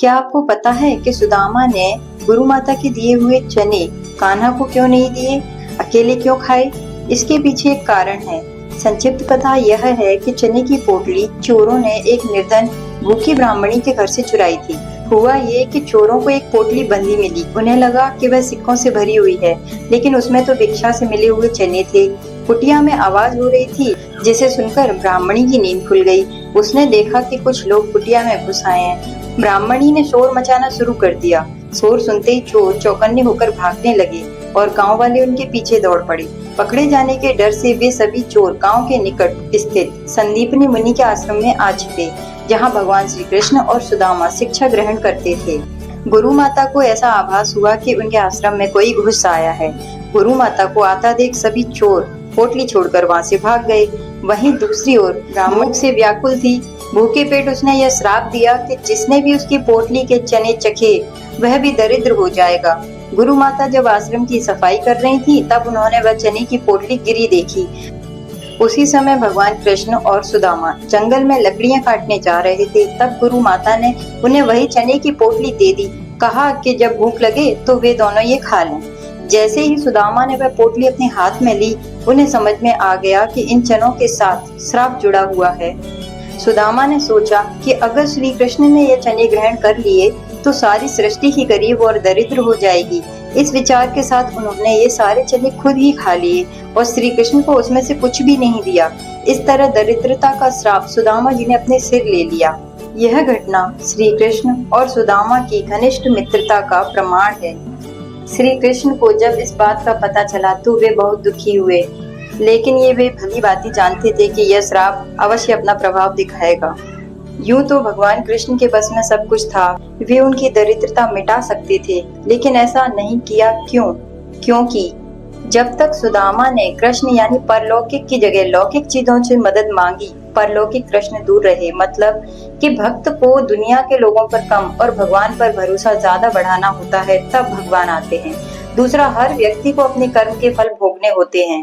क्या आपको पता है कि सुदामा ने गुरु माता के दिए हुए चने कान्हा को क्यों नहीं दिए, अकेले क्यों खाए? इसके पीछे एक कारण है। संक्षिप्त कथा यह है कि चने की पोटली चोरों ने एक निर्धन भूखी ब्राह्मणी के घर से चुराई थी। हुआ ये कि चोरों को एक पोटली बंधी मिली। उन्हें लगा कि वह सिक्कों से भरी हुई है, लेकिन उसमें तो भिक्षा से मिले हुए चने थे। कुटिया में आवाज हो रही थी, जिसे सुनकर ब्राह्मणी की नींद खुल गई। उसने देखा कि कुछ लोग कुटिया में घुस आए हैं। ब्राह्मणी ने शोर मचाना शुरू कर दिया। शोर सुनते ही चोर चौकन्ने होकर भागने लगे और गांव वाले उनके पीछे दौड़ पड़े। पकड़े जाने के डर से वे सभी चोर गांव के निकट स्थित संदीपनी मुनि के आश्रम में आ छिपे, जहां भगवान श्री कृष्ण और सुदामा शिक्षा ग्रहण करते थे। गुरु माता को ऐसा आभास हुआ कि उनके आश्रम में कोई घुस आया है। गुरु माता को आता देख सभी चोर पोटली छोड़कर वहां से भाग गए। वहीं दूसरी ओर ब्राह्मण से व्याकुल थी। भूखे पेट उसने यह श्राप दिया कि जिसने भी उसकी पोटली के चने चखे वह भी दरिद्र हो जाएगा। गुरु माता जब आश्रम की सफाई कर रही थी, तब उन्होंने वह चने की पोटली गिरी देखी। उसी समय भगवान कृष्ण और सुदामा जंगल में लकड़ियां काटने जा रहे थे। तब गुरु माता ने उन्हें वही चने की पोटली दे दी। कहा कि जब भूख लगे तो वे दोनों ये खा लें। जैसे ही सुदामा ने वह पोटली अपने हाथ में ली, उन्हें समझ में आ गया कि इन चनों के साथ श्राप जुड़ा हुआ है। सुदामा ने सोचा कि अगर श्री कृष्ण ने ये चने ग्रहण कर लिए तो सारी सृष्टि ही गरीब और दरिद्र हो जाएगी। इस विचार के साथ उन्होंने ये सारे चने खुद ही खा लिए और श्री कृष्ण को उसमें से कुछ भी नहीं दिया। इस तरह दरिद्रता का श्राप सुदामा जी ने अपने सिर ले लिया। यह घटना श्री कृष्ण और सुदामा की घनिष्ठ मित्रता का प्रमाण है। श्री कृष्ण को जब इस बात का पता चला तो वे बहुत दुखी हुए, लेकिन ये वे भली भांति जानते थे कि यह श्राप अवश्य अपना प्रभाव दिखाएगा। यूं तो भगवान कृष्ण के बस में सब कुछ था, वे उनकी दरिद्रता मिटा सकते थे, लेकिन ऐसा नहीं किया। क्यों? क्योंकि जब तक सुदामा ने कृष्ण यानी परलौकिक की जगह लौकिक चीजों से मदद मांगी, परलौकिक कृष्ण दूर रहे। मतलब कि भक्त को दुनिया के लोगों पर कम और भगवान पर भरोसा ज्यादा बढ़ाना होता है, तब भगवान आते हैं। दूसरा, हर व्यक्ति को अपने कर्म के फल भोगने होते हैं।